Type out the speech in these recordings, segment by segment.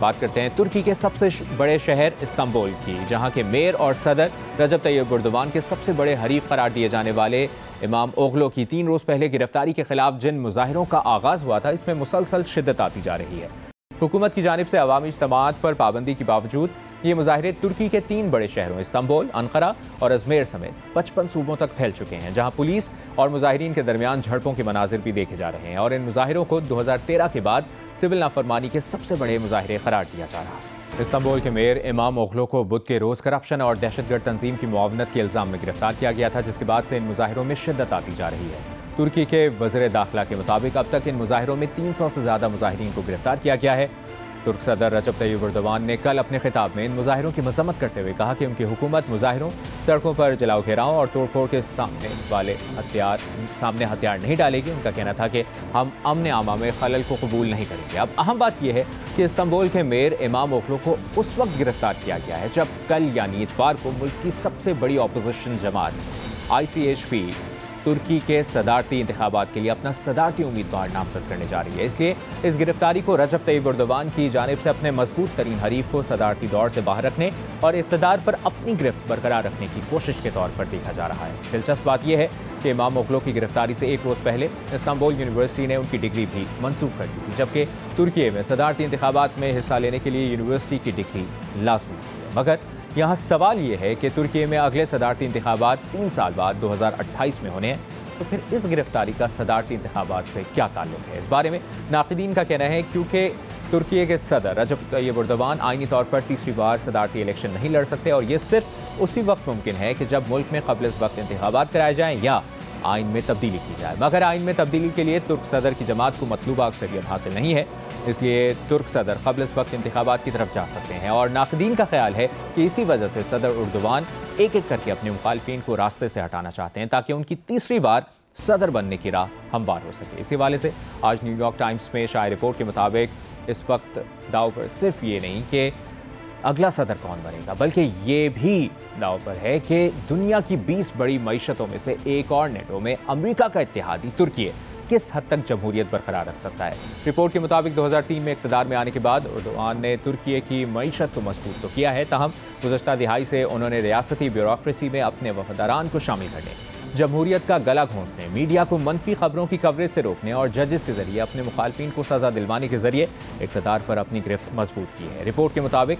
बात करते हैं तुर्की के सबसे बड़े शहर इस्तांबुल की, जहां के मेयर और सदर रजब तय्यिप एर्दोगान के सबसे बड़े हरीफ करार दिए जाने वाले इमाम ओगलो की 3 रोज़ पहले गिरफ्तारी के खिलाफ जिन मुजाहिरों का आगाज़ हुआ था, इसमें मुसलसल शिद्दत आती जा रही है। हुकूमत की जानिब से अवामी इज्तिमात पर पाबंदी के बावजूद ये मुजाहिरे तुर्की के 3 बड़े शहरों इस्तांबुल, अंकारा और अजमेर समेत 55 सूबों तक फैल चुके हैं, जहां पुलिस और मुजाहिरीन के दरमियान झड़पों के मनाजिर भी देखे जा रहे हैं। और इन मुजाहिरों को 2013 के बाद सिविल नाफरमानी के सबसे बड़े मुजाहिरे करार दिया जा रहा है। इस्तांबुल के मेयर इमाम ओगलो को बुध के रोज़ करप्शन और दहशतगर्द तंजीम की मुआवनत के इल्ज़ाम में गिरफ्तार किया गया था, जिसके बाद से इन मुजाहिरों में शिद्दत आती जा रही है। तुर्की के वज़ीर दाखिला के मुताबिक अब तक इन मुजाहिरों में 300 से ज़्यादा मुजाहिरीन को गिरफ्तार किया गया है। तुर्क सदर रजब तय्यिप एर्दोगान ने कल अपने खिताब में इन मुजाहिरों की मजम्मत करते हुए कहा कि उनकी हुकूमत मुजाहिरों, सड़कों पर जलाओ घेराव और तोड़फोड़ के सामने हथियार नहीं डालेगी। उनका कहना था कि हम अमन आमा में खलल को कबूल नहीं करेंगे। अब अहम बात यह है कि इस्तांबुल के मेयर इमाम ओगलो को उस वक्त गिरफ्तार किया गया है जब कल यानी इतवार को मुल्क की सबसे बड़ी अपोजिशन जमात ICHP तुर्की के सदारती इंतखाबात के लिए अपना सदारती उम्मीदवार नामजद करने जा रही है। इसलिए इस गिरफ्तारी को रजब तय्यिप एर्दोगान की जानिब से अपने मजबूत तरीन हरीफ को सदारती दौर से बाहर रखने और इक़्तिदार पर अपनी गिरफ्त बरकरार रखने की कोशिश के तौर पर देखा जा रहा है। दिलचस्प बात यह है कि इमाम ओगलो की गिरफ्तारी से 1 रोज़ पहले इस्तांबुल यूनिवर्सिटी ने उनकी डिग्री भी मंसूख कर दी थी, जबकि तुर्की में सदारती इंतखाबात में हिस्सा लेने के लिए यूनिवर्सिटी की डिग्री लाजमी है। मगर यहाँ सवाल ये है कि तुर्की में अगले सदारती इंतखाबात 3 साल बाद 2028 में होने हैं, तो फिर इस गिरफ्तारी का सदारती इंतखाबात से क्या ताल्लुक है? इस बारे में नाक़िदीन का कहना है क्योंकि तुर्की के सदर रजब तय्यिप एर्दोगान आईनी तौर पर तीसरी बार सदारती इलेक्शन नहीं लड़ सकते और ये सिर्फ उसी वक्त मुमकिन है कि जब मुल्क में क़ब्ल इस वक्त इंतखाबात कराए जाएँ या आइन में तब्दीली की जाए। मगर आइन में तब्दीली के लिए तुर्क सदर की जमात को मतलूबा अक्सरियत हासिल नहीं है, इसलिए तुर्क सदर क़ब्ल इस वक्त इंतखाबात की तरफ जा सकते हैं। और नाक़िदीन का ख्याल है कि इसी वजह से सदर एर्दोगान एक एक करके अपने मुखालिफिन को रास्ते से हटाना चाहते हैं ताकि उनकी तीसरी बार सदर बनने की राह हमवार हो सके। इसी हवाले से आज न्यूयॉर्क टाइम्स में शाया रिपोर्ट के मुताबिक इस वक्त दाव पर सिर्फ ये नहीं कि अगला सदर कौन बनेगा, बल्कि ये भी दाव पर है कि दुनिया की 20 बड़ी मईशतों में से एक और नेटो में अमेरिका का इत्तेहादी तुर्की किस हद तक जमहूरियत बरकरार रख सकता है। रिपोर्ट के मुताबिक 2003 में इक़्तिदार में आने के बाद एर्दोगान ने तुर्की की मईशत को मजबूत तो किया है, ताहम गुज़श्ता दिहाई से उन्होंने रियासती ब्यूरोक्रेसी में अपने वफादारान को शामिल करने, जमहूरियत का गला घोंटने, मीडिया को मनफी खबरों की कवरेज से रोकने और जजेस के जरिए अपने मुखालिफिन को सज़ा दिलवाने के जरिए इक़्तिदार पर अपनी गिरफ्त मजबूत की है। रिपोर्ट के मुताबिक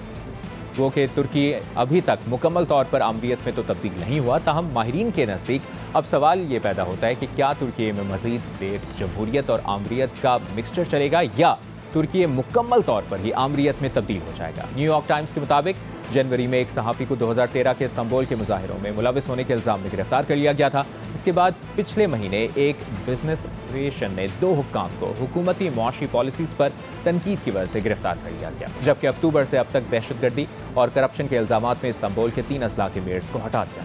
वो कि तुर्की अभी तक मुकम्मल तौर पर आमरीत में तो तब्दील नहीं हुआ, ताहम माहिरीन के नज़दीक अब सवाल ये पैदा होता है कि क्या तुर्की में मज़ीद देर जमहूरियत और आमरीत का मिक्सचर चलेगा या तुर्की मुकम्मल तौर पर ही आमरीत में तब्दील हो जाएगा। न्यूयॉर्क टाइम्स के मुताबिक जनवरी में एक सहाफ़ी को 2013 के इस्तांबुल के मुजाहिरों में मुलविस होने के इल्ज़ाम में गिरफ्तार कर लिया गया था। इसके बाद पिछले महीने एक बिजनेस एसोसिएशन ने 2 हुक्काम को हुकूमती मुआशी पॉलिसीज़ पर तनकीद की वजह से गिरफ्तार कर लिया गया, जबकि अक्टूबर से अब तक दहशतगर्दी और करप्शन के इल्ज़ामात में इस्तांबुल के 3 अजला के मेयर्स को हटा दिया।